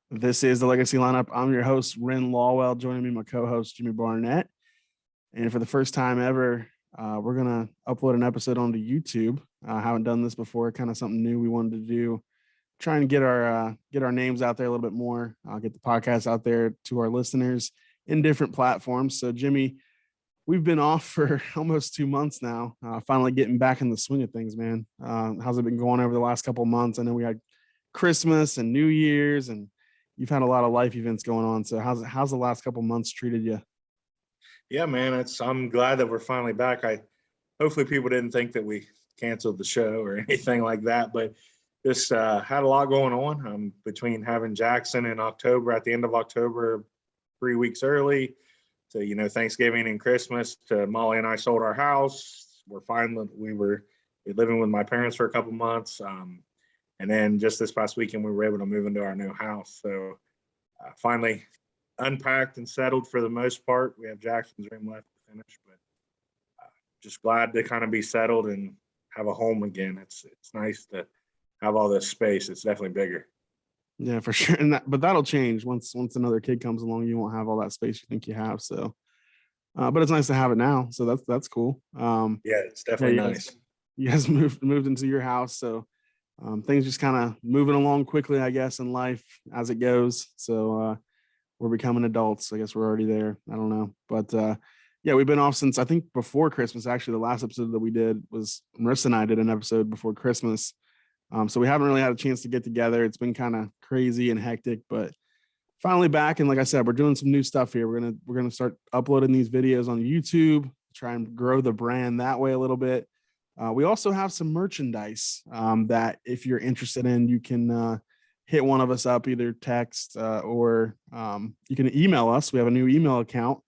This is the Legacy Lineup. I'm your host, Ren Lawwell. Joining me, my co-host, Jimmy Barnett. And for the first time ever, we're going to upload an episode onto YouTube. I haven't done this before, kind of something new we wanted to do. Try and get our names out there a little bit more, get the podcast out there to our listeners in different platforms. So, Jimmy, we've been off for almost 2 months now, finally getting back in the swing of things, man. How's it been going over the last couple of months? I know we had Christmas and New Year's, and you've had a lot of life events going on. So how's the last couple of months treated you? Yeah, man, I'm glad that we're finally back. Hopefully people didn't think that we canceled the show or anything like that, but just had a lot going on between having Jackson in October, at the end of October, 3 weeks early, to Thanksgiving and Christmas. To Molly and I sold our house. We were living with my parents for a couple months, and then just this past weekend we were able to move into our new house. So finally unpacked and settled for the most part. We have Jackson's room left to finish, but just glad to kind of be settled and have a home again. It's nice to have all this space. It's definitely bigger. Yeah, for sure. But that'll change once another kid comes along. You won't have all that space you think you have. So, but it's nice to have it now. So that's cool. Yeah, it's definitely nice. You guys moved into your house, so things just kind of moving along quickly, I guess, in life as it goes. So we're becoming adults. I guess we're already there. I don't know, but yeah, we've been off since I think before Christmas. Actually, the last episode that we did was Marissa and I did an episode before Christmas. So we haven't really had a chance to get together. It's been kind of crazy and hectic, but finally back. And like I said, we're doing some new stuff here. We're gonna start uploading these videos on YouTube, try and grow the brand that way a little bit. We also have some merchandise that if you're interested in, you can hit one of us up, either text or you can email us. We have a new email account.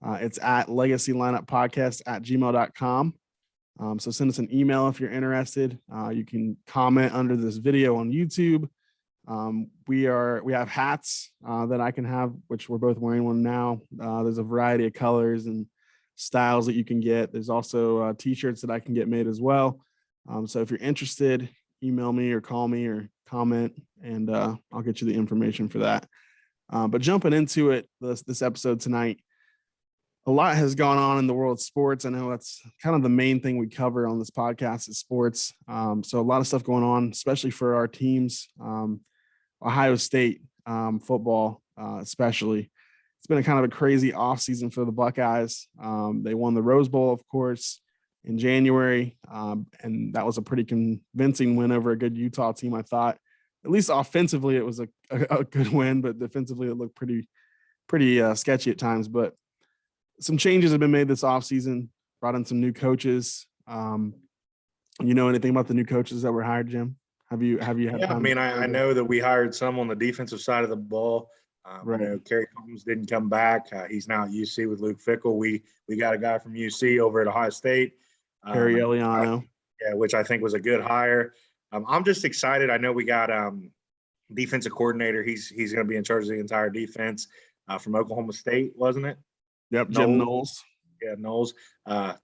It's at legacylineuppodcast@gmail.com. So send us an email if you're interested. You can comment under this video on YouTube. We have hats that I can have, which we're both wearing one now. There's a variety of colors and styles that you can get. There's also t-shirts that I can get made as well. So if you're interested, email me or call me or comment, and I'll get you the information for that. But jumping into it, this episode tonight, a lot has gone on in the world of sports. I know that's kind of the main thing we cover on this podcast is sports. So a lot of stuff going on, especially for our teams. Ohio State football, especially. It's been a kind of a crazy offseason for the Buckeyes. They won the Rose Bowl, of course, in January, and that was a pretty convincing win over a good Utah team, I thought. At least offensively, it was a good win, but defensively, it looked pretty sketchy at times. But some changes have been made this offseason, brought in some new coaches. You know anything about the new coaches that were hired, Jim? Have you had I mean, I know that we hired some on the defensive side of the ball. Right. Kerry Combs didn't come back. He's now at UC with Luke Fickell. We got a guy from UC over at Ohio State. Perry Eliano. Which I think was a good hire. I'm just excited. I know we got defensive coordinator. He's going to be in charge of the entire defense from Oklahoma State, wasn't it? Yep, Jim Knowles. Yeah, Knowles.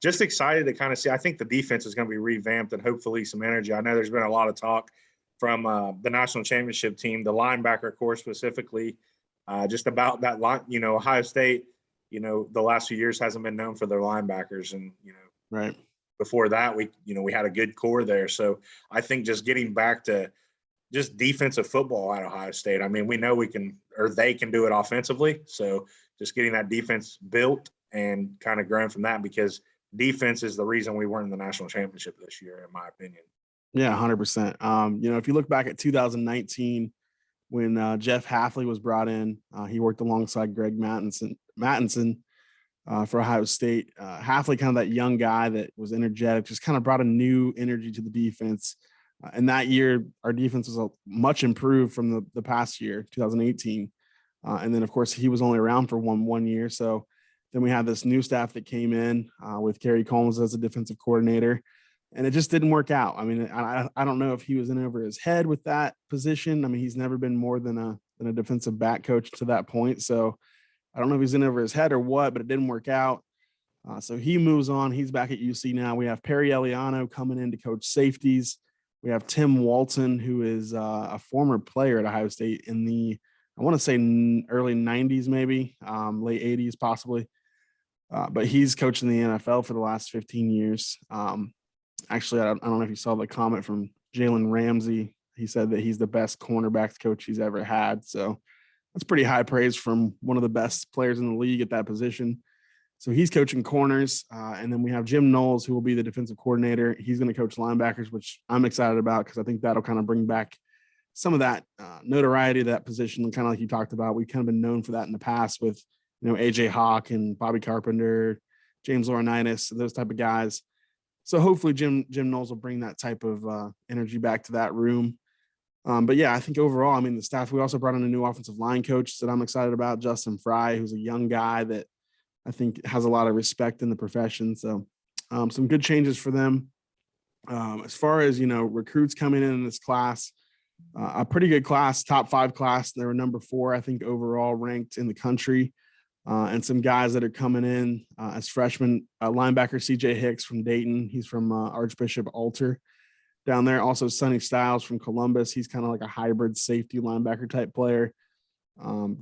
Just excited to kind of see. I think the defense is going to be revamped and hopefully some energy. I know there's been a lot of talk from the national championship team, the linebacker core specifically, just about that line. Ohio State, the last few years hasn't been known for their linebackers. And, right. Before that, we had a good core there. So I think just getting back to just defensive football at Ohio State. I mean, we know they can do it offensively. So just getting that defense built and kind of growing from that, because defense is the reason we weren't in the national championship this year, in my opinion. Yeah, 100%. If you look back at 2019, when Jeff Hafley was brought in, he worked alongside Greg Mattinson for Ohio State. Hafley, kind of that young guy that was energetic, just kind of brought a new energy to the defense. And that year, our defense was much improved from the past year, 2018. And then, of course, he was only around for one year. So then we had this new staff that came in with Kerry Combs as a defensive coordinator, and it just didn't work out. I mean, I don't know if he was in over his head with that position. I mean, he's never been more than a defensive back coach to that point. So I don't know if he's in over his head or what, but it didn't work out. So he moves on. He's back at UC now. We have Perry Eliano coming in to coach safeties. We have Tim Walton, who is a former player at Ohio State in the, I want to say early 90s, maybe late 80s, possibly. But he's coached in the NFL for the last 15 years. Actually, I don't know if you saw the comment from Jalen Ramsey. He said that he's the best cornerbacks coach he's ever had. So that's pretty high praise from one of the best players in the league at that position. So he's coaching corners. And then we have Jim Knowles, who will be the defensive coordinator. He's going to coach linebackers, which I'm excited about because I think that'll kind of bring back some of that notoriety to that position. Kind of like you talked about, we've kind of been known for that in the past with, AJ Hawk and Bobby Carpenter, James Laurinaitis, those type of guys. So hopefully Jim Knowles will bring that type of energy back to that room. But yeah, I think overall, the staff, we also brought in a new offensive line coach that I'm excited about, Justin Fry, who's a young guy that I think has a lot of respect in the profession. So some good changes for them. As far as, recruits coming in this class, a pretty good class, top 5 class. They were number 4, I think, overall ranked in the country. And some guys that are coming in as freshmen, linebacker CJ Hicks from Dayton. He's from Archbishop Alter down there. Also Sonny Styles from Columbus. He's kind of like a hybrid safety linebacker type player.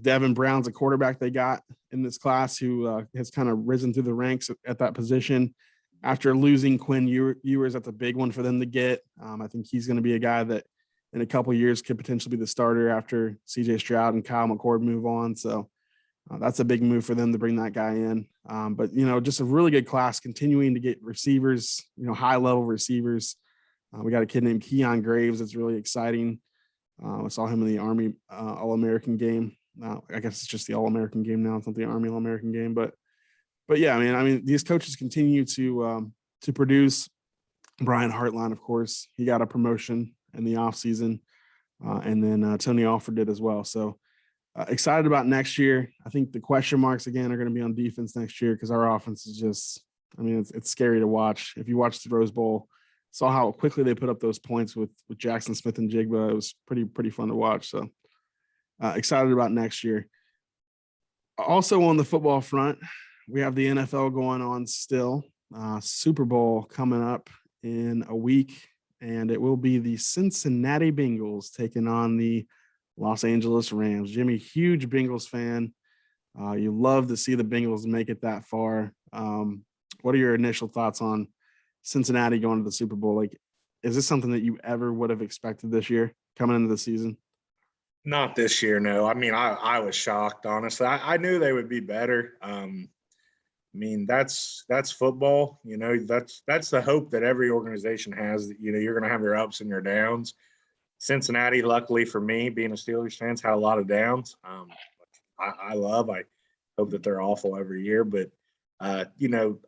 Devin Brown's a quarterback they got in this class who has kind of risen through the ranks at that position. After losing Quinn Ewers, that's a big one for them to get. I think he's going to be a guy that in a couple of years could potentially be the starter after CJ Stroud and Kyle McCord move on. So that's a big move for them to bring that guy in. But, just a really good class, continuing to get receivers, high-level receivers. We got a kid named Keon Graves that's really exciting. I saw him in the Army All-American game. I guess it's just the All-American game now. It's not the Army All-American game. But yeah, these coaches continue to produce. Brian Hartline, of course, he got a promotion in the offseason. And then Tony Alford did as well. So, excited about next year. I think the question marks again are going to be on defense next year because our offense is just, it's scary to watch. If you watch the Rose Bowl, saw how quickly they put up those points with Jackson Smith and Jigba. It was pretty fun to watch. So excited about next year. Also on the football front, we have the NFL going on still. Super Bowl coming up in a week, and it will be the Cincinnati Bengals taking on the Los Angeles Rams. Jimmy, huge Bengals fan. You love to see the Bengals make it that far. What are your initial thoughts on Cincinnati going to the Super Bowl? Like, is this something that you ever would have expected this year coming into the season? Not this year, no. I was shocked, honestly. I knew they would be better. That's football. That's the hope that every organization has. That, you're going to have your ups and your downs. Cincinnati, luckily for me, being a Steelers fan, had a lot of downs. I hope that they're awful every year. But, I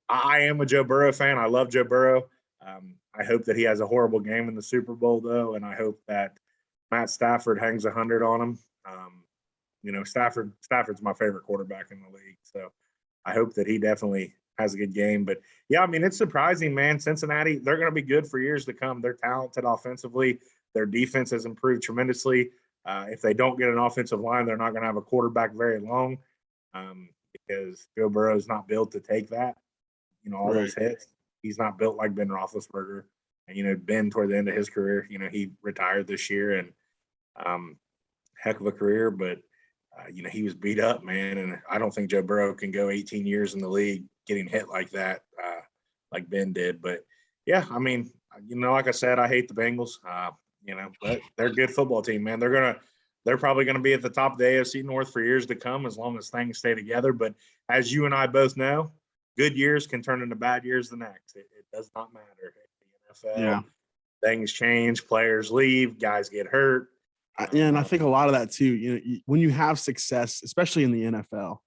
am a Joe Burrow fan. I love Joe Burrow. I hope that he has a horrible game in the Super Bowl, though, and I hope that Matt Stafford hangs 100 on him. Stafford's my favorite quarterback in the league. So I hope that he definitely has a good game. But, yeah, it's surprising, man. Cincinnati, they're going to be good for years to come. They're talented offensively. Their defense has improved tremendously. If they don't get an offensive line, they're not going to have a quarterback very long because Joe Burrow is not built to take that, all those hits. He's not built like Ben Roethlisberger. And, Ben, toward the end of his career, he retired this year and heck of a career. But, he was beat up, man. And I don't think Joe Burrow can go 18 years in the league getting hit like that, like Ben did. But, yeah, like I said, I hate the Bengals. But they're a good football team, man. They're probably going to be at the top of the AFC North for years to come as long as things stay together. But as you and I both know, good years can turn into bad years the next. It does not matter. The NFL, Yeah. Things change, players leave, guys get hurt. And I think a lot of that too, when you have success, especially in the NFL,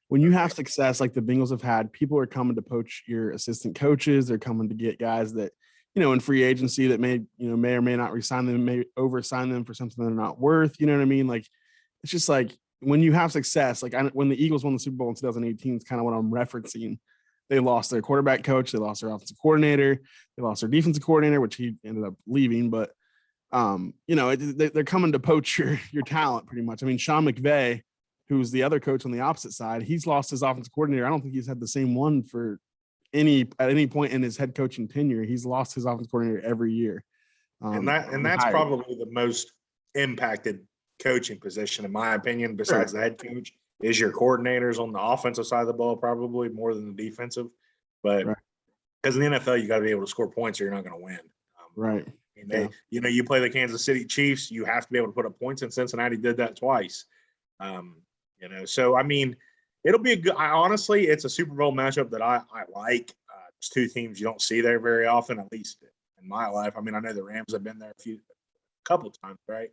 when you have success like the Bengals have had, people are coming to poach your assistant coaches. They're coming to get guys that, in free agency that may or may not resign them, may oversign them for something they're not worth. You know what I mean? Like, it's just like when you have success, like when the Eagles won the Super Bowl in 2018, it's kind of what I'm referencing. They lost their quarterback coach. They lost their offensive coordinator. They lost their defensive coordinator, which he ended up leaving. But, they're coming to poach your talent pretty much. Sean McVay, who's the other coach on the opposite side, he's lost his offensive coordinator. I don't think he's had the same one at any point in his head coaching tenure. He's lost his offensive coordinator every year. And that's probably the most impacted coaching position, in my opinion, besides the head coach, is your coordinators on the offensive side of the ball, probably more than the defensive. But because in the NFL, you got to be able to score points or you're not going to win. Right. You play the Kansas City Chiefs, you have to be able to put up points, and Cincinnati did that twice. So I mean, it'll be a good. Honestly, it's a Super Bowl matchup that I like. It's two teams you don't see there very often, at least in my life. I mean, I know the Rams have been there a couple times, right?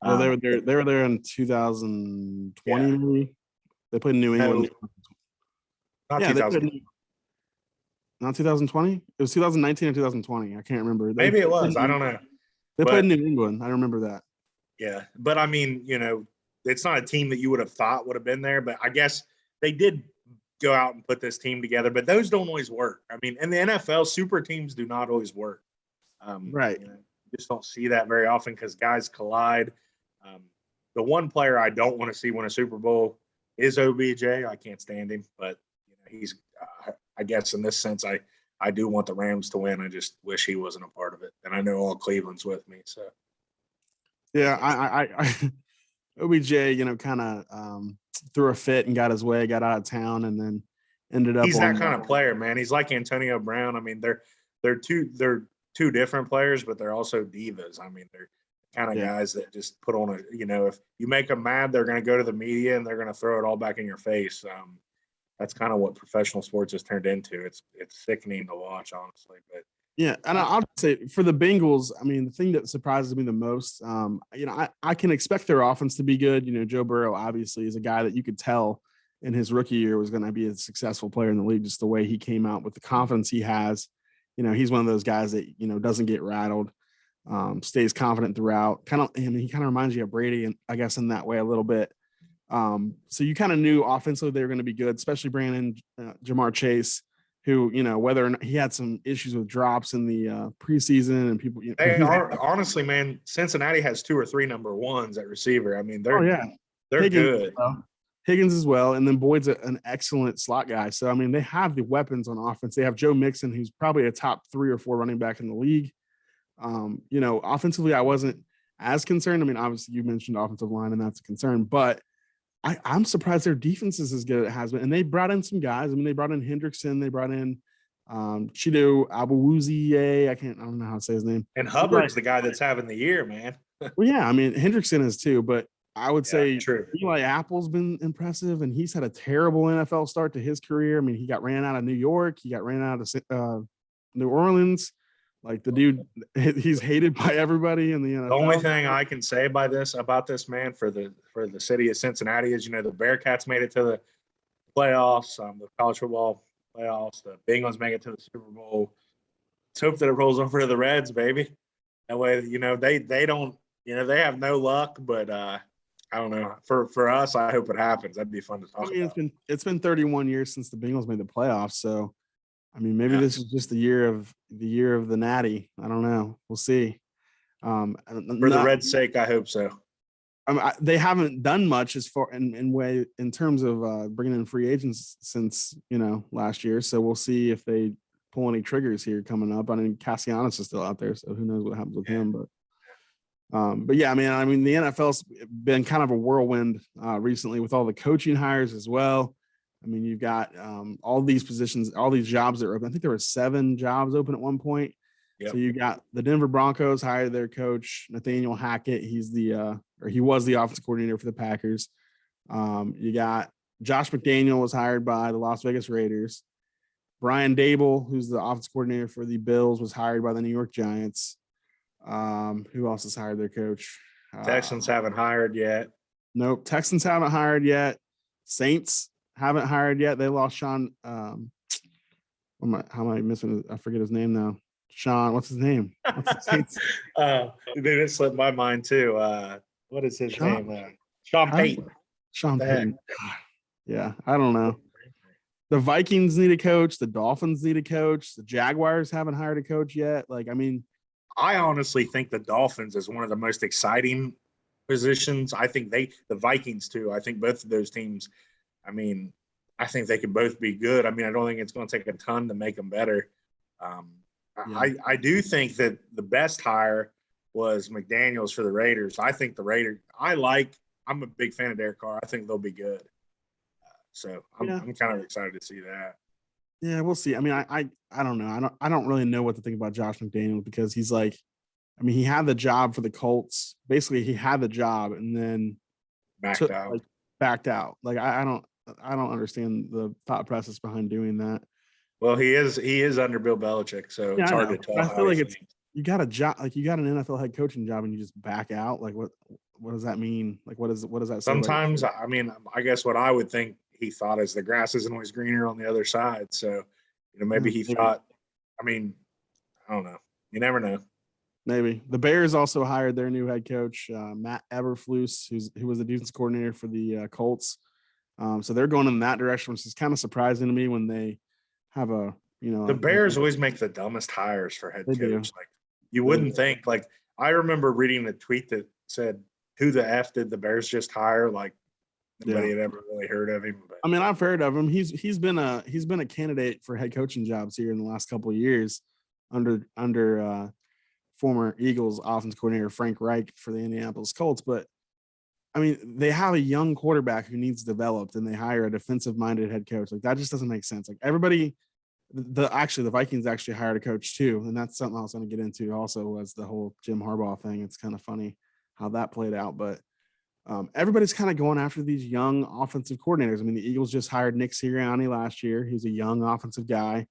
Well, they were there in 2020. Yeah. Maybe they played in New England. Not 2000. Not 2020. It was 2019 or 2020. I can't remember. Maybe it was. I don't know. They played in New England. I remember that. Yeah, but I mean, it's not a team that you would have thought would have been there. But I guess they did go out and put this team together. But those don't always work. I mean, in the NFL, super teams do not always work. Right. You just don't see that very often because guys collide. The one player I don't want to see win a Super Bowl is OBJ. I can't stand him, but he's. I guess in this sense, I do want the Rams to win. I just wish he wasn't a part of it, and I know all Cleveland's with me. So, yeah, I OBJ, kind of threw a fit and got his way, got out of town, and then ended up. He's that kind of player, man. He's like Antonio Brown. I mean, they're two different players, but they're also divas. I mean, they're kind of guys that just put on if you make them mad, they're going to go to the media and they're going to throw it all back in your face. That's kind of what professional sports has turned into. It's sickening to watch, honestly. But yeah, and I'll say for the Bengals, I mean, the thing that surprises me the most, I can expect their offense to be good. Joe Burrow obviously is a guy that you could tell in his rookie year was going to be a successful player in the league, just the way he came out with the confidence he has. He's one of those guys that doesn't get rattled, stays confident throughout. He kind of reminds you of Brady, and I guess in that way a little bit. So you kind of knew offensively they were going to be good, especially bringing in Jamar Chase, who, whether or not he had some issues with drops in the preseason and people. Honestly, man, Cincinnati has 2 or 3 number ones at receiver. I mean, they're Higgins, good. Higgins as well. And then Boyd's an excellent slot guy. So, I mean, they have the weapons on offense. They have Joe Mixon, who's probably a top 3 or 4 running back in the league. Offensively, I wasn't as concerned. I mean, obviously you mentioned offensive line and that's a concern, but I'm surprised their defense is as good as it has been. And they brought in some guys. I mean, they brought in Hendrickson. They brought in Chido Abuwuzie. I don't know how to say his name. And Hubbard's the guy that's having the year, man. Well, yeah. I mean, Hendrickson is too. But I would say true. Eli Apple's been impressive, and he's had a terrible NFL start to his career. I mean, he got ran out of New York. He got ran out of New Orleans. Like the dude, he's hated by everybody in the NFL. The only thing I can say about this man for the city of Cincinnati is, the Bearcats made it to the playoffs, the college football playoffs. The Bengals make it to the Super Bowl. Let's hope that it rolls over to the Reds, baby. That way, they don't, they have no luck, but I don't know. For us, I hope it happens. That'd be fun to talk about. It's been 31 years since the Bengals made the playoffs, so. I mean, maybe this is just the year of the Natty. I don't know. We'll see. For the Reds' sake, I hope so. They haven't done much as far in terms of bringing in free agents since last year. So we'll see if they pull any triggers here coming up. I mean, Castellanos is still out there, so who knows what happens with him. But yeah, I mean, the NFL's been kind of a whirlwind recently with all the coaching hires as well. I mean, you've got all these positions, all these jobs that are open. I think there were 7 jobs open at one point. Yep. So you got the Denver Broncos hired their coach, Nathaniel Hackett. He was the offensive coordinator for the Packers. You got Josh McDaniel was hired by the Las Vegas Raiders. Brian Dable, who's the offensive coordinator for the Bills, was hired by the New York Giants. Who else has hired their coach? Texans haven't hired yet. Nope. Texans haven't hired yet. Saints haven't hired yet. They lost Sean. How am I missing? I forget his name now. Sean, what's his name? It slipped my mind too. What is his name? Sean Payton. Sean Payton. Yeah, I don't know. The Vikings need a coach. The Dolphins need a coach. The Jaguars haven't hired a coach yet. I honestly think the Dolphins is one of the most exciting positions. I think the Vikings too. I think both of those teams. I think they could both be good. I don't think it's going to take a ton to make them better. I do think that the best hire was McDaniels for the Raiders. I think I'm a big fan of Derek Carr. I think they'll be good. So I'm kind of excited to see that. Yeah, we'll see. I mean, I don't know. I don't really know what to think about Josh McDaniels because he's like, I mean, he had the job for the Colts. Basically, he had the job and then backed out. Like I don't understand the thought process behind doing that. Well, he is under Bill Belichick, so it's hard to tell. I feel like you got a job, like you got an NFL head coaching job, and you just back out. Like what does that mean? Like what does that say? Sometimes, I mean, I guess what I would think he thought is the grass isn't always greener on the other side. So, maybe he thought. I mean, I don't know. You never know. Maybe the Bears also hired their new head coach, Matt Eberflus, who was the defense coordinator for the Colts. So they're going in that direction, which is kind of surprising to me when they have the Bears always make the dumbest hires for head coach. Do. Like you wouldn't think. Like I remember reading a tweet that said, "Who the f did the Bears just hire?" Like nobody had ever really heard of him. But. I mean, I've heard of him. He's been a candidate for head coaching jobs here in the last couple of years under former Eagles offense coordinator Frank Reich for the Indianapolis Colts. But I mean, they have a young quarterback who needs developed, and they hire a defensive-minded head coach. Like that just doesn't make sense. Like everybody, the Vikings actually hired a coach too, and that's something I was going to get into. Also, was the whole Jim Harbaugh thing. It's kind of funny how that played out, but everybody's kind of going after these young offensive coordinators. I mean, the Eagles just hired Nick Sirianni last year. He's a young offensive guy.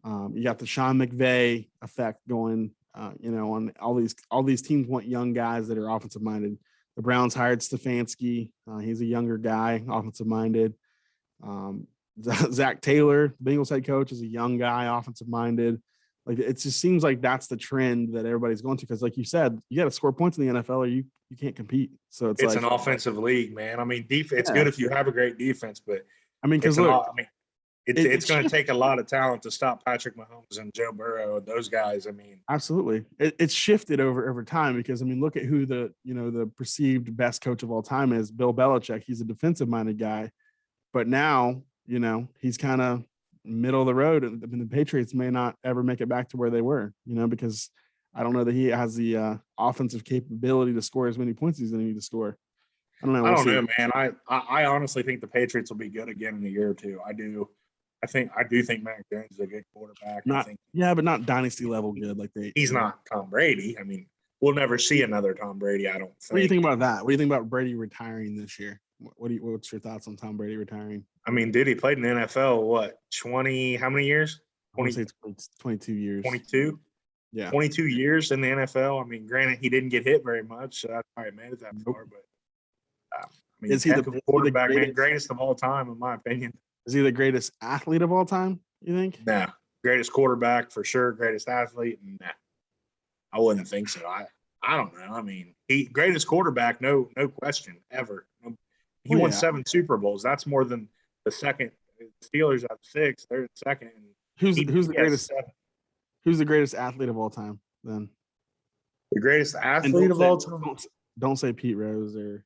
You got the Sean McVay effect going. On all these teams want young guys that are offensive minded. The Browns hired Stefanski. He's a younger guy, offensive minded. Zach Taylor, Bengals head coach, is a young guy, offensive minded. Like it just seems like that's the trend that everybody's going to, because like you said, you got to score points in the NFL or you can't compete. So it's like an offensive league, man. I mean, it's good if you have a great defense, but I mean, because it's going to take a lot of talent to stop Patrick Mahomes and Joe Burrow and those guys. I mean, absolutely, it's shifted over time because I mean, look at who the perceived best coach of all time is, Bill Belichick. He's a defensive minded guy, but now he's kind of middle of the road. I mean, the Patriots may not ever make it back to where they were, because I don't know that he has the offensive capability to score as many points as he's going to need to score. I don't know. I don't know, man. I honestly think the Patriots will be good again in a year or two. I do think Mac Jones is a good quarterback. But not dynasty level good. Like he's not Tom Brady. I mean, we'll never see another Tom Brady. I don't think. What do you think about that? What do you think about Brady retiring this year? What's your thoughts on Tom Brady retiring? I mean, he played in the NFL, what, 20, how many years? 20, 22 years. 22? Yeah. 22 years in the NFL. I mean, granted, he didn't get hit very much, so that's why he made it that far. But, I mean, is he the quarterback, greatest of all time, in my opinion. Is he the greatest athlete of all time, you think? No. Greatest quarterback for sure. Greatest athlete? Nah. I wouldn't think so. I don't know. I mean, greatest quarterback, no question, ever. He won 7 Super Bowls. That's more than the second. Steelers have 6. They're second. Who's the greatest? 7. Who's the greatest athlete of all time? Then the greatest athlete of all time. Don't say Pete Rose or.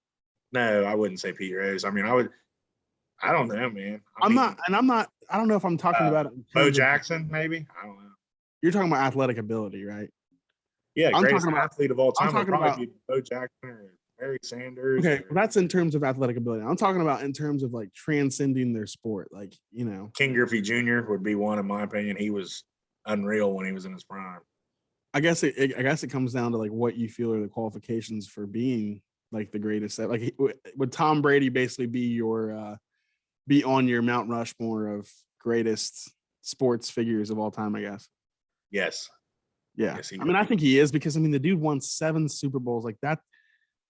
No, I wouldn't say Pete Rose. I mean, I don't know, man. I don't know if I'm talking about Bo Jackson, maybe. I don't know. You're talking about athletic ability, right? Yeah, greatest athlete of all time would probably be Bo Jackson or Barry Sanders. Okay, well, that's in terms of athletic ability. I'm talking about in terms of like transcending their sport. Like, King Griffey Jr. would be one, in my opinion. He was unreal when he was in his prime. I guess it comes down to like what you feel are the qualifications for being like the greatest. Like, would Tom Brady basically be on your Mount Rushmore of greatest sports figures of all time? I guess. Yes. Yeah. Yes, I mean, I think he is because the dude won 7 Super Bowls like that.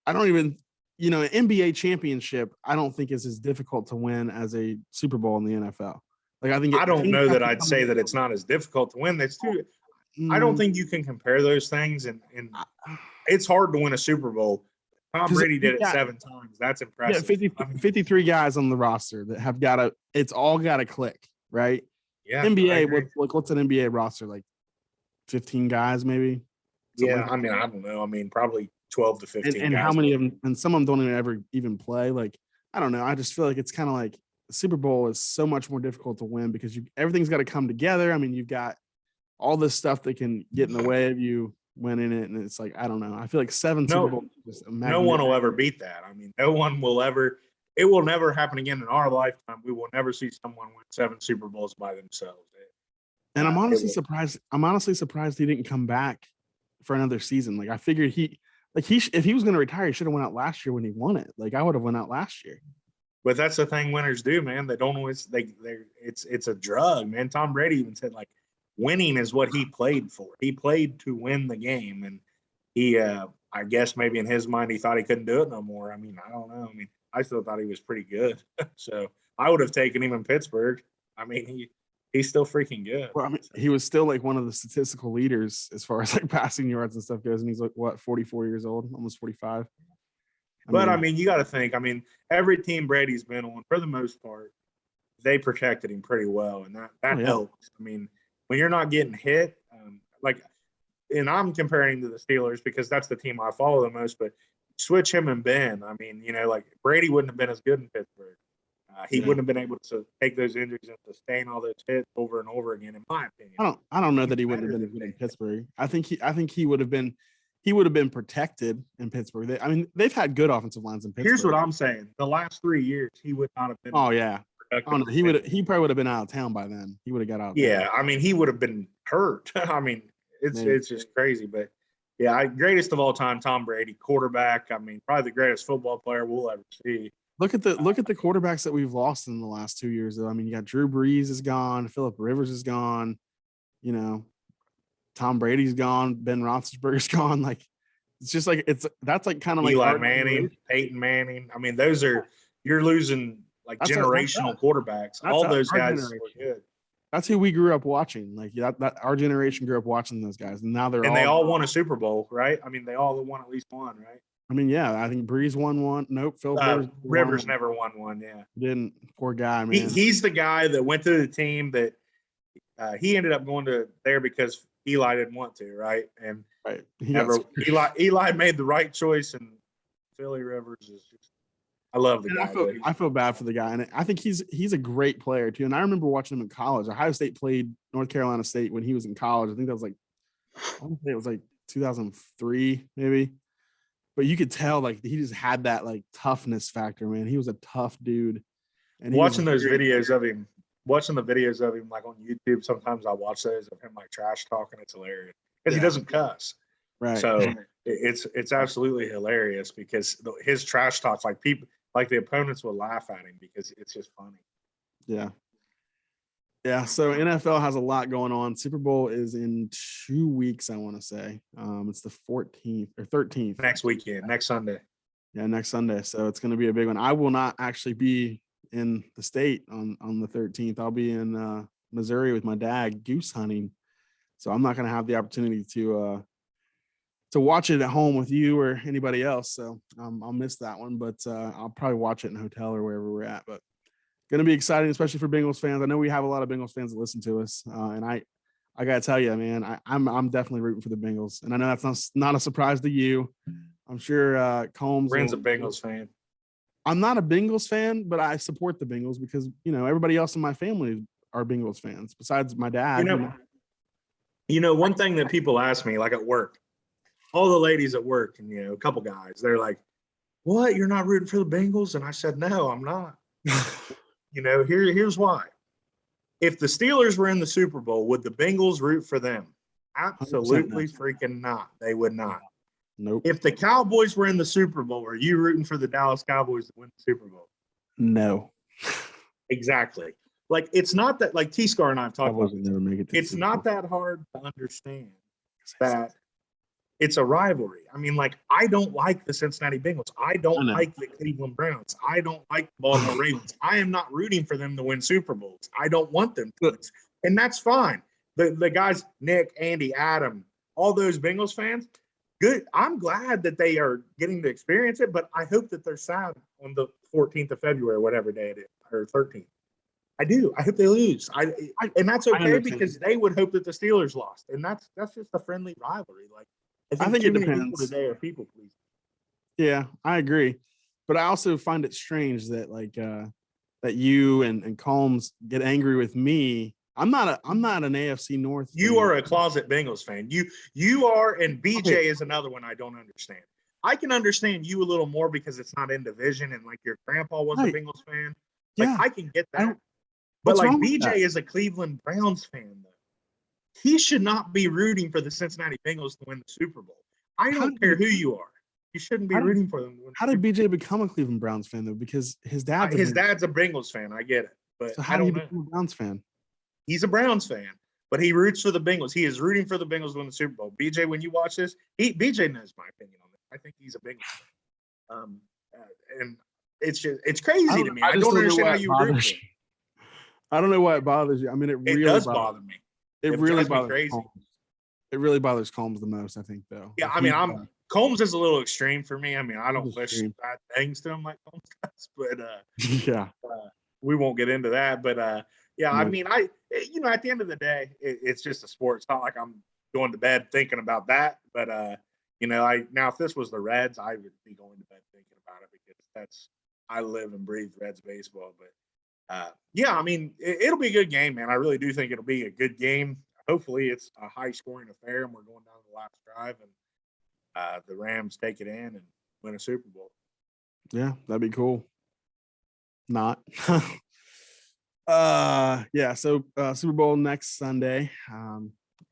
I don't even, an NBA championship, I don't think is as difficult to win as a Super Bowl in the NFL. Like, I don't know that I'd say that it's not as difficult to win. That's too. I don't think you can compare those things, and it's hard to win a Super Bowl. Tom Brady did it 7 times. That's impressive. Yeah, 53 guys on the roster that have it's all got to click, right? Yeah. NBA, what's an NBA roster like? 15 guys, maybe. Yeah, like I mean, I don't know. I mean, probably 12 to 15. And guys how many of them? And some of them don't even play. Like, I don't know. I just feel like it's kind of like the Super Bowl is so much more difficult to win because everything's got to come together. I mean, you've got all this stuff that can get in the way of you winning it, and it's like, I don't know. I feel like 7 Super Bowls. Is just no one will ever beat that. I mean, no one will ever. It will never happen again in our lifetime. We will never see someone win 7 Super Bowls by themselves. And I'm honestly surprised. I'm honestly surprised he didn't come back for another season. Like I figured if he was going to retire, he should have went out last year when he won it. Like I would have went out last year. But that's the thing winners do, man. They don't always. It's a drug, man. Tom Brady even said like winning is what he played for. He played to win the game, and he, I guess maybe in his mind he thought he couldn't do it no more. I mean, I don't know. I mean, I still thought he was pretty good, so I would have taken him in Pittsburgh. I mean, he's still freaking good. Well, I mean, he was still like one of the statistical leaders as far as like passing yards and stuff goes, and he's like what 44 years old, almost 45. I mean, you got to think. I mean, every team Brady's been on, for the most part, they protected him pretty well, and that helps. I mean, when you're not getting hit, and I'm comparing to the Steelers because that's the team I follow the most. But switch him and Ben. I mean, like Brady wouldn't have been as good in Pittsburgh. He wouldn't have been able to take those injuries and sustain all those hits over and over again, in my opinion. I don't know that he wouldn't have been good in Pittsburgh. I think he would have been. He would have been protected in Pittsburgh. They've had good offensive lines in Pittsburgh. Here's what I'm saying: the last 3 years, he would not have been. Oh yeah. Oh, no, he probably would have been out of town by then. He would have got out. Yeah, I mean, he would have been hurt. I mean, it's just crazy. But yeah, greatest of all time, Tom Brady, quarterback. I mean, probably the greatest football player we'll ever see. Look at the quarterbacks that we've lost in the last 2 years, though. I mean, you got Drew Brees is gone, Phillip Rivers is gone, Tom Brady's gone, Ben Roethlisberger's gone. Like, it's just like that's like kind of like Eli Manning, Peyton Manning. I mean, you're losing like generational quarterbacks. All those guys were good. That's who we grew up watching. Like that our generation grew up watching those guys, and now they all won a Super Bowl, right? I mean, they all won at least one, right? I mean, yeah, I think Brees won one. Nope, Phil Rivers never won one. Yeah, didn't. Poor guy, man. He's the guy that went to the team that he ended up going to there because Eli didn't want to, right? And right. Eli made the right choice, and Philly Rivers is just. I love the guy. I feel bad for the guy, and I think he's a great player too. And I remember watching him in college. Ohio State played North Carolina State when he was in college. I think that was it was like 2003 maybe. But you could tell like he just had that like toughness factor, man. He was a tough dude. And watching the videos of him like on YouTube, sometimes I watch those of him like trash talking. It's hilarious because he doesn't cuss. Right. So it's absolutely hilarious because his trash talks, like people, like the opponents will laugh at him because it's just funny. Yeah. Yeah. So NFL has a lot going on. Super Bowl is in 2 weeks, I want to say. It's the 14th or 13th. Next weekend, next Sunday. Yeah, next Sunday. So it's going to be a big one. I will not actually be in the state on the 13th. I'll be in Missouri with my dad goose hunting. So I'm not going to have the opportunity to watch it at home with you or anybody else. So I'll miss that one, but I'll probably watch it in a hotel or wherever we're at. But going to be exciting, especially for Bengals fans. I know we have a lot of Bengals fans that listen to us, and I got to tell you, man, I'm definitely rooting for the Bengals, and I know that's not a surprise to you. I'm sure Combs. Brand's a Bengals fan. I'm not a Bengals fan, but I support the Bengals because everybody else in my family are Bengals fans besides my dad. One thing that people ask me, like at work, all the ladies at work, and a couple guys, they're like, "What? You're not rooting for the Bengals?" And I said, "No, I'm not." Here's why. If the Steelers were in the Super Bowl, would the Bengals root for them? Absolutely freaking not. They would not. Nope. If the Cowboys were in the Super Bowl, are you rooting for the Dallas Cowboys to win the Super Bowl? No. Exactly. Like, it's not that, like T-Scar and I have talked about it. It's not that hard to understand that it's a rivalry. I mean, like, I don't like the Cincinnati Bengals. I don't like the Cleveland Browns. I don't like the Baltimore Ravens. I am not rooting for them to win Super Bowls. I don't want them to. And that's fine. The guys, Nick, Andy, Adam, all those Bengals fans, good. I'm glad that they are getting to experience it, but I hope that they're sad on the 14th of February, whatever day it is, or 13th. I do. I hope they lose. And that's okay because they would hope that the Steelers lost. And that's just a friendly rivalry. Like, I think it depends. People today are people pleasing. Yeah, I agree. But I also find it strange that that you and Combs get angry with me I'm not an AFC North. You are a closet Bengals fan. You are, and BJ Okay. is another one I don't understand. I can understand you a little more because it's not in division, and like your grandpa was a Right. Bengals fan. Like Yeah. I can get I that. don't, But what's like wrong with BJ that? is a Cleveland Browns fan, though. He should not be rooting for the Cincinnati Bengals to win the Super Bowl. I How don't did care he, who you are. You shouldn't be how did rooting for them to win how the did Super BJ become a Cleveland Browns fan though? Because his Bowl. dad's a His Bengals. dad's a Bengals fan. I get it, but So I how did he don't know. become a Browns fan? He's a Browns fan, but he roots for the Bengals. He is rooting for the Bengals to win the Super Bowl. BJ, when you watch this, BJ knows my opinion on it. I think he's a Bengals fan. And it's crazy to me. I I just don't don't know understand why how it you root bothers for you. him. I don't know why it bothers you. I mean, It does bother me. it It really drives me bothers crazy. Combs. It really bothers Combs the most, I think, though. Yeah, Like I mean, Combs is a little extreme for me. I mean, I don't he's wish extreme. bad things to him like Combs does, but Yeah. we won't get into that. But yeah, I No. mean, at the end of the day, it's just a sport. It's not like I'm going to bed thinking about that. But now if this was the Reds, I would be going to bed thinking about it because I live and breathe Reds baseball. But yeah, I mean, it'll be a good game, man. I really do think it'll be a good game. Hopefully, it's a high-scoring affair, and we're going down to the last drive, and the Rams take it in and win a Super Bowl. Yeah, that'd be cool. Not. Yeah, so Super Bowl next Sunday.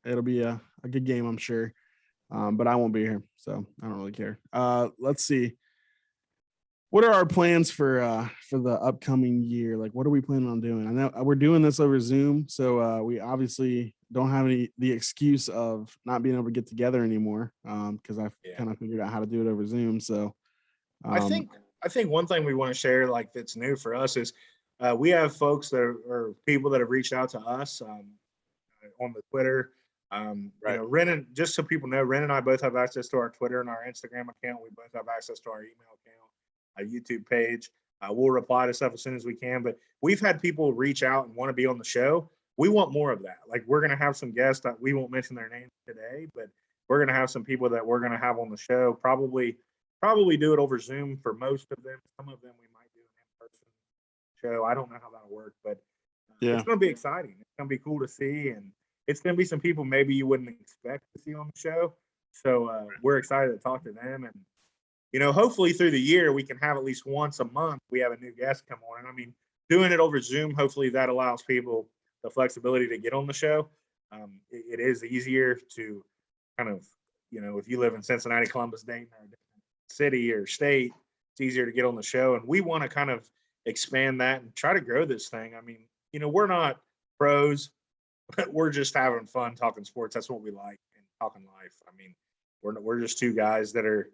It'll be a good game, I'm sure. But I won't be here, so I don't really care. Let's see. What are our plans for the upcoming year? Like, what are we planning on doing? I know we're doing this over Zoom, so we obviously don't have the excuse of not being able to get together anymore. Because I've kind of figured out how to do it over Zoom. So I think one thing we want to share, like that's new for us, is we have folks that are people that have reached out to us on the Twitter. Right. Ren and just so people know, Ren and I both have access to our Twitter and our Instagram account. We both have access to our email account, a YouTube page. We'll reply to stuff as soon as we can. But we've had people reach out and want to be on the show. We want more of that. Like we're going to have some guests that we won't mention their names today, but we're going to have some people that we're going to have on the show. Probably do it over Zoom for most of them. Some of them we might do an in-person show. I don't know how that'll work, but Yeah. it's going to be exciting. It's going to be cool to see, and it's going to be some people maybe you wouldn't expect to see on the show. So we're excited to talk to them, and hopefully through the year we can have at least once a month we have a new guest come on. And I mean, doing it over Zoom, hopefully that allows people the flexibility to get on the show. It is easier to kind of, if you live in Cincinnati, Columbus, Dayton, or a different city or state, it's easier to get on the show. And we want to kind of expand that and try to grow this thing. I mean, we're not pros, but we're just having fun talking sports. That's what we like, and talking life. I mean, we're just two guys that are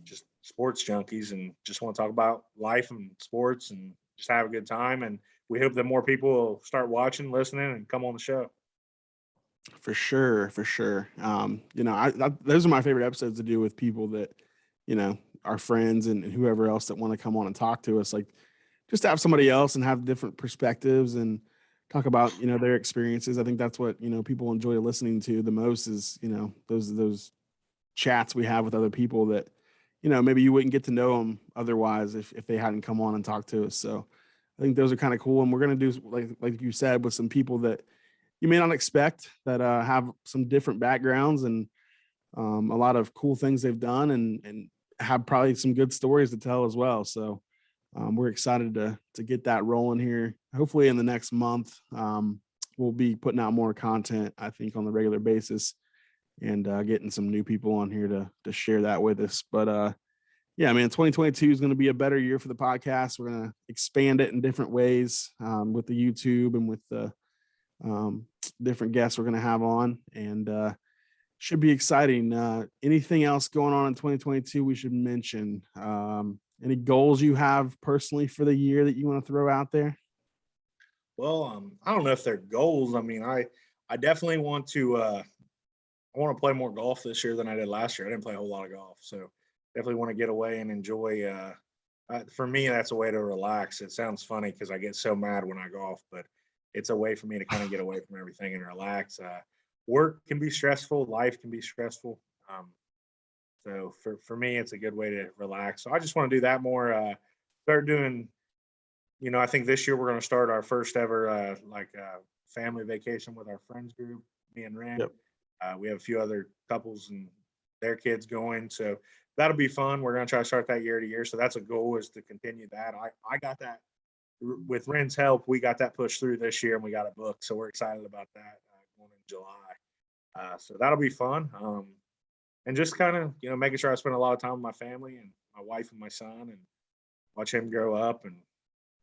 just sports junkies and just want to talk about life and sports and just have a good time. And we hope that more people will start watching, listening, and come on the show. For sure. Those are my favorite episodes to do with people that, our friends and whoever else that want to come on and talk to us. Like, just to have somebody else and have different perspectives and talk about, their experiences. I think that's what, people enjoy listening to the most is, those chats we have with other people that, maybe you wouldn't get to know them otherwise if they hadn't come on and talked to us. So I think those are kind of cool. And we're going to do, like you said, with some people that you may not expect that have some different backgrounds and a lot of cool things they've done and have probably some good stories to tell as well. So we're excited to get that rolling here. Hopefully in the next month, we'll be putting out more content, I think, on the regular basis and getting some new people on here to share that with us. But yeah, man, 2022 is going to be a better year for the podcast. We're going to expand it in different ways with the YouTube and with the different guests we're going to have on, and should be exciting. Anything else going on in 2022 we should mention? Any goals you have personally for the year that you want to throw out there? Well, I don't know if they're goals. I mean, I definitely want to I want to play more golf this year than I did last year. I didn't play a whole lot of golf, so definitely want to get away and enjoy. For me, that's a way to relax. It sounds funny because I get so mad when I golf, but it's a way for me to kind of get away from everything and relax. Work can be stressful, life can be stressful. So for me, it's a good way to relax. So I just want to do that more. Start doing. I think this year we're going to start our first ever family vacation with our friends group, me and Ren. Yep. We have a few other couples and their kids going. So that'll be fun. We're going to try to start that year to year. So that's a goal, is to continue that. I got that with Ren's help. We got that pushed through this year and we got it booked. So we're excited about that going in July. So that'll be fun. And just kind of, making sure I spend a lot of time with my family and my wife and my son, and watch him grow up and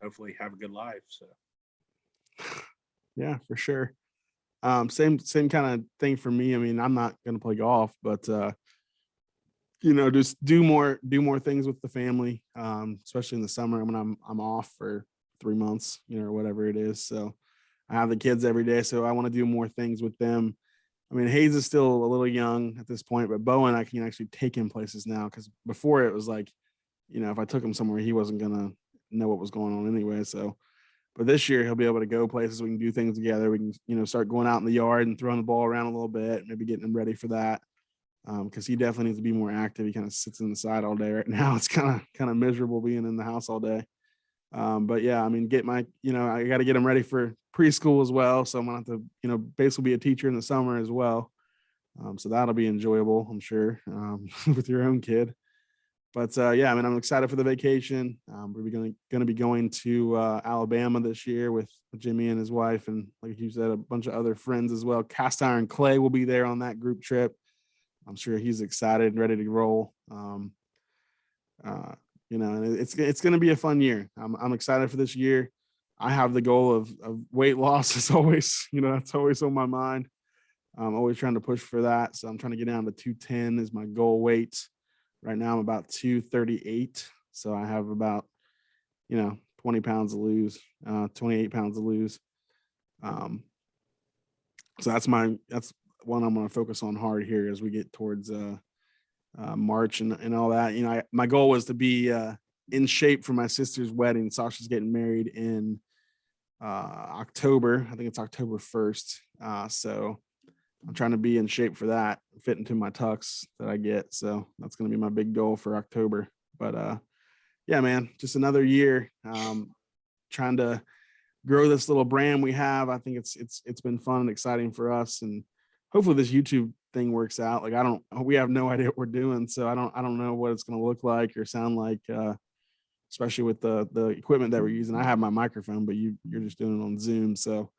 hopefully have a good life. So Yeah, for sure. Same kind of thing for me. I mean, I'm not going to play golf, but just do more things with the family, especially in the summer when I'm off for 3 months, or whatever it is. So I have the kids every day, so I want to do more things with them. I mean, Hayes is still a little young at this point, but Bowen, I can actually take him places now, because before it was like, if I took him somewhere, he wasn't gonna know what was going on anyway. So, but this year he'll be able to go places. We can do things together. We can, start going out in the yard and throwing the ball around a little bit, maybe getting him ready for that. Because he definitely needs to be more active. He kind of sits in the side all day right now. It's kind of miserable being in the house all day. But yeah, I mean, I got to get him ready for preschool as well. So I'm gonna have to, basically be a teacher in the summer as well. So that'll be enjoyable, I'm sure, with your own kid. But yeah, I mean, I'm excited for the vacation. We're going to be going to Alabama this year with Jimmy and his wife, and like you said, a bunch of other friends as well. Cast Iron Clay will be there on that group trip. I'm sure he's excited and ready to roll. And it's going to be a fun year. I'm excited for this year. I have the goal of weight loss. It's always, that's always on my mind. I'm always trying to push for that. So I'm trying to get down to 210 is my goal weight. Right now I'm about 238. So I have about, 20 pounds to lose, 28 pounds to lose. So that's one I'm going to focus on hard here as we get towards March and all that. My goal was to be in shape for my sister's wedding. Sasha's getting married in October. I think it's October 1st. So I'm trying to be in shape for that, fit into my tux that I get. So that's going to be my big goal for October. But yeah, man, just another year trying to grow this little brand we have. I think it's been fun and exciting for us, and hopefully this YouTube thing works out. Like we have no idea what we're doing, so I don't know what it's going to look like or sound like, especially with the equipment that we're using. I have my microphone, but you're just doing it on Zoom. So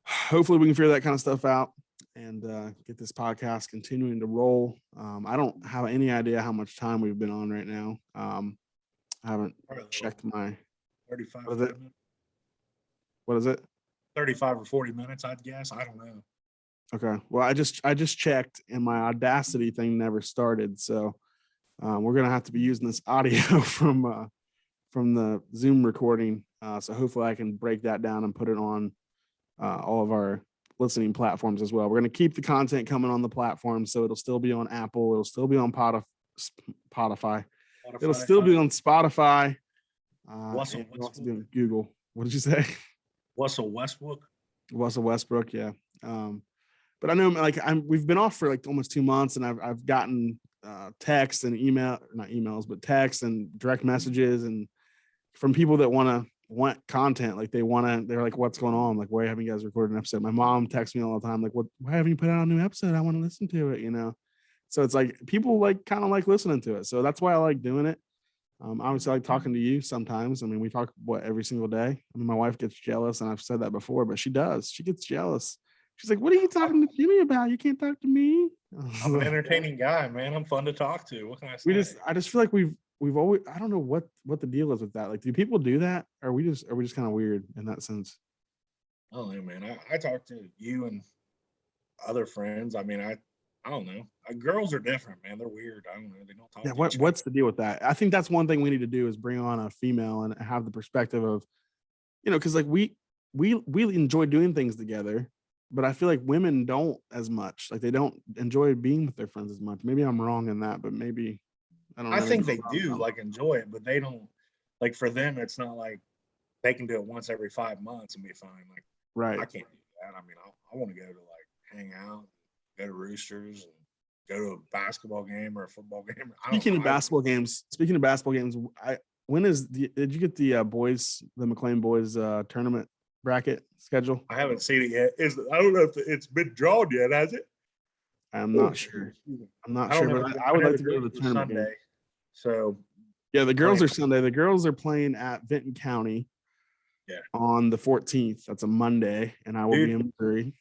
hopefully we can figure that kind of stuff out and get this podcast continuing to roll. I don't have any idea how much time we've been on right now. I haven't checked my 35. What is it? 35 or 40 minutes, I'd guess. I don't know. Okay. Well, I just checked and my Audacity thing never started. So we're going to have to be using this audio from the Zoom recording. So hopefully I can break that down and put it on all of our listening platforms as well. We're going to keep the content coming on the platform. So it'll still be on Apple. It'll still be on Spotify. It'll still be on Spotify. What's Google. What did you say? Russell Westbrook. Yeah. But I know, like, we've been off for like almost 2 months, and I've gotten texts and not emails, but texts and direct messages, and from people that want content. Like they're like, what's going on? Like, why haven't you guys recorded an episode? My mom texts me all the time, like, why haven't you put out a new episode? I want to listen to it, So it's like people like kind of like listening to it. So that's why I like doing it. Obviously, I like talking to you sometimes. I mean, we talk every single day. I mean, my wife gets jealous, and I've said that before, but she does. She gets jealous. She's like, "What are you talking to Jimmy about? You can't talk to me." I'm an entertaining guy, man. I'm fun to talk to. What can I say? I just feel like we've always. I don't know what the deal is with that. Like, do people do that? Or are we just kind of weird in that sense? I don't know, man. I talk to you and other friends. I mean, I don't know. Girls are different, man. They're weird. I don't know. They don't talk. Yeah. What's the deal with that? I think that's one thing we need to do is bring on a female and have the perspective of, because like we enjoy doing things together, but I feel like women don't as much. Like they don't enjoy being with their friends as much. Maybe I'm wrong in that, but maybe I don't know. I think they do like enjoy it, but they don't like, for them, it's not like they can do it once every 5 months and be fine. Like, right. I can't do that. I mean, I want to go to like hang out, go to Roosters, and go to a basketball game or a football game. Speaking of basketball games, did you get the McLean boys tournament bracket schedule? I haven't seen it yet. I don't know if it's been drawn yet, has it? I'm not sure. I'm not I don't sure, know. but I would know like to go to the tournament Sunday. game. So Yeah, the girls are Sunday. The girls are playing at Vinton County. Yeah. On the 14th. That's a Monday, and I will be in Missouri.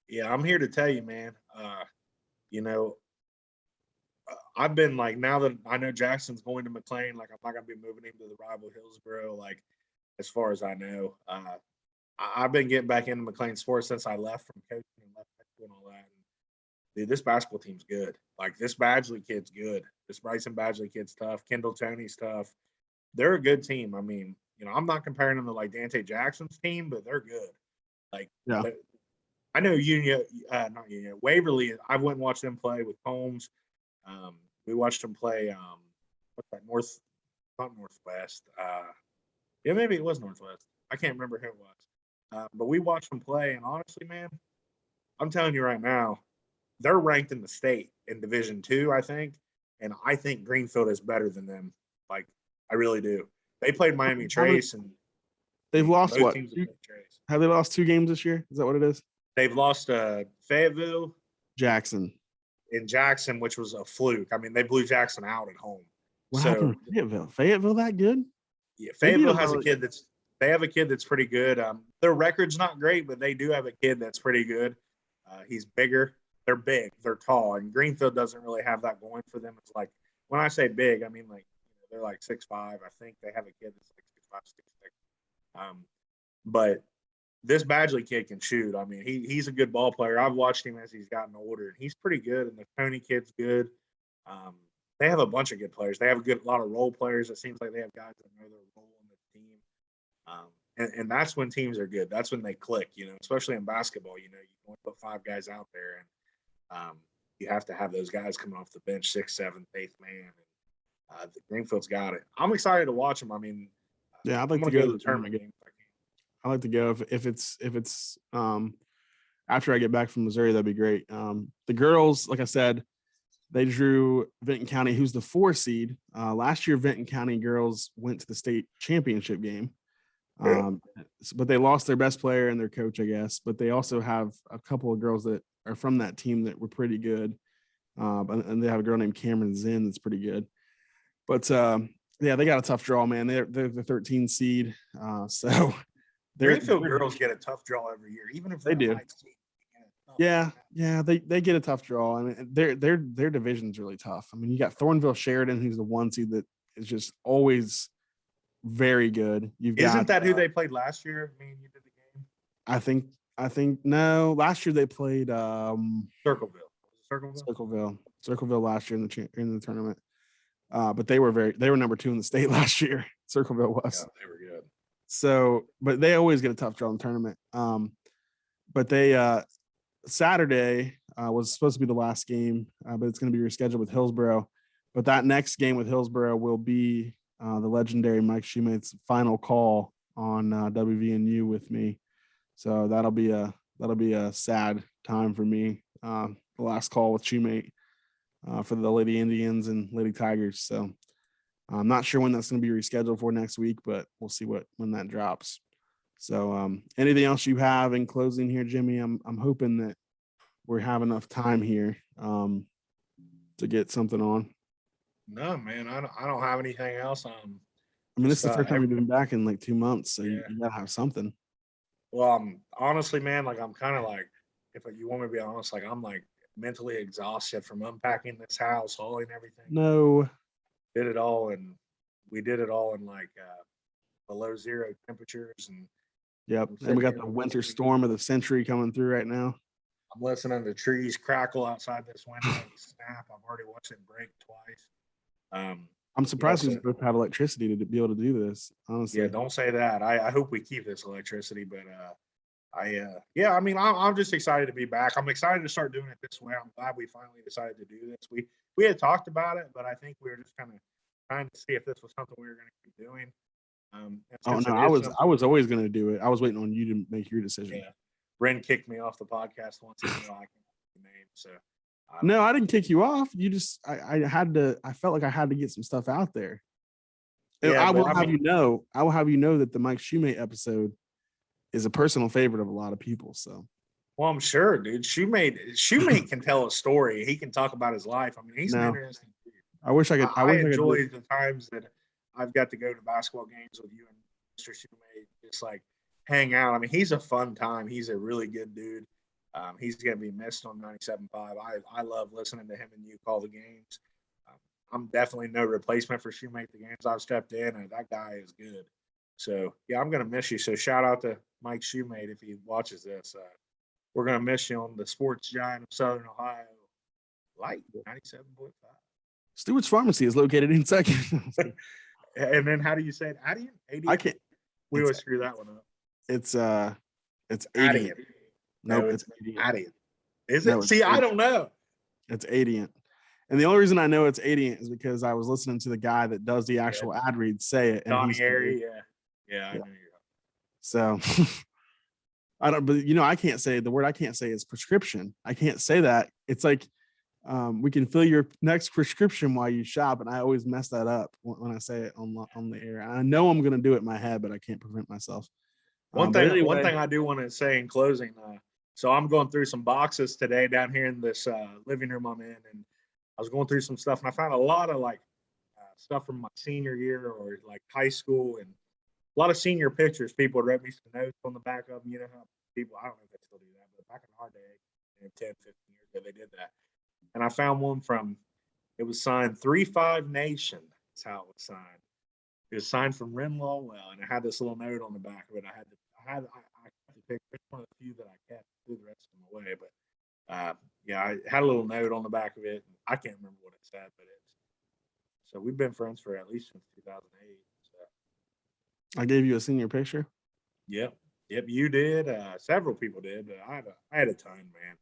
Yeah, I'm here to tell you, man. You know, I've been like, now that I know Jackson's going to McLean, like I'm not gonna be moving him to the rival Hillsboro. Like, as far as I know, I've been getting back into McLean sports since I left from coaching and left high school and all that. And, dude, this basketball team's good. Like, this Badgley kid's good. This Bryson Badgley kid's tough. Kendall Tony's tough. They're a good team. I mean, you know, I'm not comparing them to like Dante Jackson's team, but they're good. Like, yeah. I know not Union, Waverly. I went and watched them play with Holmes. We watched them play. What's that? Not Northwest. Yeah, maybe it was Northwest. I can't remember who it was. But we watched them play, and honestly, man, I'm telling you right now, they're ranked in the state in Division II, I think, and I think Greenfield is better than them. Like, I really do. They played Miami Trace, and they've lost what? Have they lost 2 games this year? Is that what it is? They've lost Fayetteville, Jackson, which was a fluke. I mean, they blew Jackson out at home. What happened to Fayetteville? Fayetteville that good? Yeah, Fayetteville has a kid they have a kid that's pretty good. Their record's not great, but they do have a kid that's pretty good. He's bigger. They're big. They're tall. And Greenfield doesn't really have that going for them. It's like, when I say big, I mean like, they're like 6'5". I think they have a kid that's like 6'5", 6'6". But this Badgley kid can shoot. I mean, he's a good ball player. I've watched him as he's gotten older, and he's pretty good. And the Tony kid's good. They have a bunch of good players. They have a lot of role players. It seems like they have guys that know their role in the team. And that's when teams are good. That's when they click, especially in basketball. You only put 5 guys out there, and you have to have those guys coming off the bench, 6th, 7th, 8th man. And the Greenfield's got it. I'm excited to watch them. I mean, yeah, I'd like to go to the tournament game. I like to go if it's after I get back from Missouri, that'd be great. The girls, like I said, they drew Vinton County, who's the 4 seed. Last year, Vinton County girls went to the state championship game, but they lost their best player and their coach, I guess. But they also have a couple of girls that are from that team that were pretty good, and they have a girl named Cameron Zinn that's pretty good. But yeah, they got a tough draw, man. They're the 13 seed, so. Greenfield girls get a tough draw every year, even if they do. Yeah, they get a tough draw. I mean, their division's really tough. I mean, you got Thornville Sheridan, who's the 1 seed that is just always very good. Isn't that who they played last year? I mean, you did the game. I think no. Last year they played Circleville last year in the tournament. But they were number 2 in the state last year. Circleville was. Yeah, they were good. So, but they always get a tough draw in the tournament. But they Saturday was supposed to be the last game, but it's going to be rescheduled with Hillsboro. But that next game with Hillsboro will be the legendary Mike Shoemate's final call on WVNU with me. So that'll be a sad time for me. The last call with Shoemate for the Lady Indians and Lady Tigers. So I'm not sure when that's going to be rescheduled for next week, but we'll see when that drops. So anything else you have in closing here, Jimmy? I'm hoping that we have enough time here to get something on. No, man, I don't have anything else. I mean, this is the first time we've been back in like 2 months, so you gotta have something. Well, honestly, man, like I'm kind of like, if you want me to be honest, like I'm like mentally exhausted from unpacking this house, hauling everything. No. We did it all in like below 0 temperatures, and yep. And we got the winter storm of the century coming through right now. I'm listening to trees crackle outside this window and snap. I've already watched it break twice. I'm surprised we both have electricity to be able to do this, honestly. Yeah, don't say that. I hope we keep this electricity, but I mean, I'm just excited to be back. I'm excited to start doing it this way. I'm glad we finally decided to do this. We had talked about it, but I think we were just kind of trying to see if this was something we were going to keep doing. Oh no, I was always going to do it. I was waiting on you to make your decision. Yeah. Ren kicked me off the podcast once. I can't name, so. No, I didn't kick you off. You just, I felt like I had to get some stuff out there. Yeah, I will have you know that the Mike Shoemate episode is a personal favorite of a lot of people. So, Well, I'm sure, dude. Shoemate can tell a story. He can talk about his life. I mean, he's an no, interesting dude. I wish I could. I I wish I could. enjoy the times that I've got to go to basketball games with you and Mr. Shoemate, just like hang out. I mean, he's a fun time. He's a really good dude. He's going to be missed on 97.5. I love listening to him and you call the games. I'm definitely no replacement for Shoemate. The games I've stepped in, and that guy is good. So, yeah, I'm going to miss you. So, shout out to Mike Shoemate if he watches this. We're going to miss you on the sports giant of Southern Ohio. Light 97.5. Stewart's Pharmacy is located in second. And then how do you say it? Adient? I can't. We always screw that one up. It's Adient. Nope, No, it's Adient. Is it? No, See, I don't know. It's Adient. And the only reason I know it's Adient is because I was listening to the guy that does the actual ad read say it. And Donnie Airy, yeah, I know you. So I don't, but I can't say the word I can't say is prescription. I can't say that. It's like we can fill your next prescription while you shop, and I always mess that up when I say it on the air. I know I'm gonna do it in my head, but I can't prevent myself. One thing I do want to say in closing. So I'm going through some boxes today down here in this living room I'm in, and I was going through some stuff, and I found a lot of like stuff from my senior year or like high school, and a lot of senior pictures. People would write me some notes on the back of them. You know how people, I don't know if they still do that, but back in our day, 10, 15 years ago, they did that. And I found one it was signed 3-5 Nation. That's how it was signed. It was signed from Ren Lawwell, and it had this little note on the back of it. I kept the picture. It's one of the few that I kept. Threw the rest of them away, but I had a little note on the back of it. I can't remember what it said, but so we've been friends for at least since 2008. So. I gave you a senior picture. Yep, you did. Several people did, but I had a ton, man.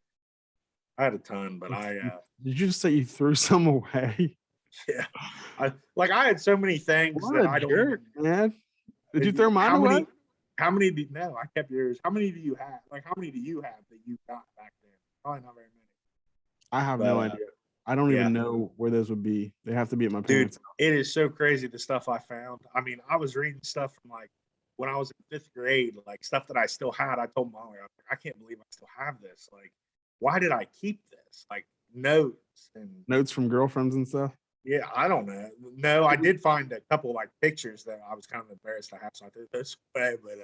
I had a ton, but Did you just say you threw some away? Yeah, I had so many things What that a I don't jerk, man. Did you throw mine away? How many no, I kept yours. How many do you have? How many do you have that you got back then? Probably not very many. I have no idea. I don't even know where those would be. They have to be at my parents' house. It is so crazy the stuff I found. I mean, I was reading stuff from like when I was in 5th grade, like stuff that I still had. I told Molly, I can't believe I still have this. Like, why did I keep this? Like notes from girlfriends and stuff. Yeah, I don't know. No, I did find a couple like pictures that I was kind of embarrassed to have, so I threw those away. But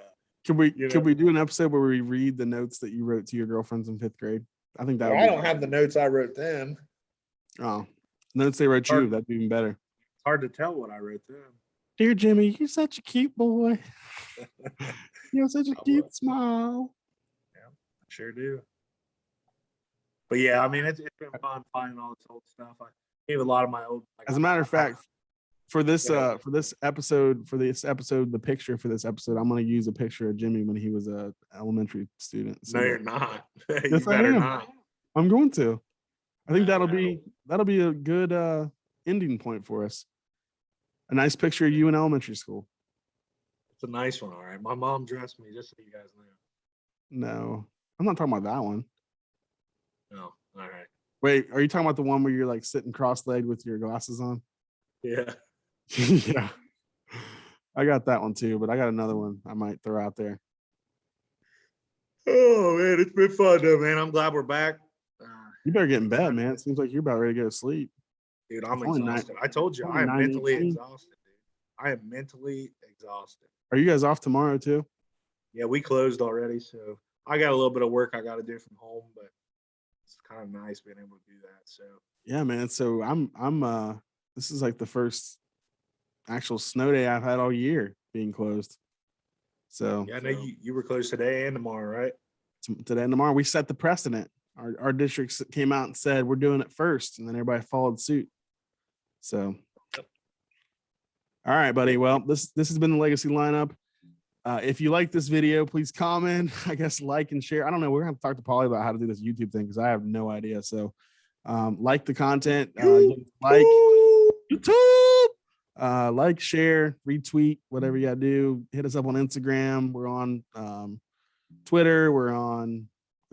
could we do an episode where we read the notes that you wrote to your girlfriends in 5th grade? I think that. I don't have the notes I wrote them. Oh, notes they wrote you. That'd be even better. It's hard to tell what I wrote them. Dear Jimmy, you're such a cute boy. You have such a cute smile. Yeah, I sure do. But yeah, I mean, it's been fun finding all this old stuff. I gave a lot of my old. As a matter of fact, for this episode, the picture for this episode, I'm going to use a picture of Jimmy when he was a elementary student. So no, you're not. Yes, I am. Not. I'm going to. I think that'll be a good ending point for us. A nice picture of you in elementary school. It's a nice one, all right. My mom dressed me, just so you guys know. No, I'm not talking about that one. No, all right. Wait, are you talking about the one where you're like sitting cross-legged with your glasses on? Yeah. Yeah. I got that one too, but I got another one I might throw out there. Oh man, it's been fun though, man. I'm glad we're back. You better get in bed, man. It seems like you're about ready to go to sleep. Dude, I'm exhausted. I told you, I am mentally exhausted, dude. I am mentally exhausted. Are you guys off tomorrow too? Yeah, we closed already, so I got a little bit of work I got to do from home, but it's kind of nice being able to do that. So yeah, man. So I'm this is like the first actual snow day I've had all year being closed. So yeah, I know you were closed today and tomorrow, right? Today and tomorrow. We set the precedent. Our district came out and said we're doing it first, and then everybody followed suit. So, all right, buddy. Well, this has been the Legacy Lineup. If you like this video, please comment. I guess like and share. I don't know. We're gonna have to talk to Paulie about how to do this YouTube thing because I have no idea. So, like the content, like YouTube, like, share, retweet, whatever you gotta do. Hit us up on Instagram. We're on Twitter. We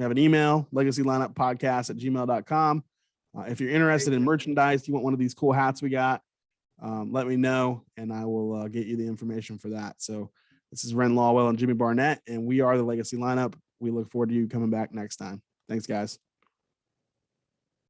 have an email, legacylineuppodcast@gmail.com. If you're interested in merchandise, you want one of these cool hats we got, let me know, and I will get you the information for that. So This is Ren Lawwell and Jimmy Barnett, and we are the Legacy Lineup. We look forward to you coming back next time. Thanks, guys.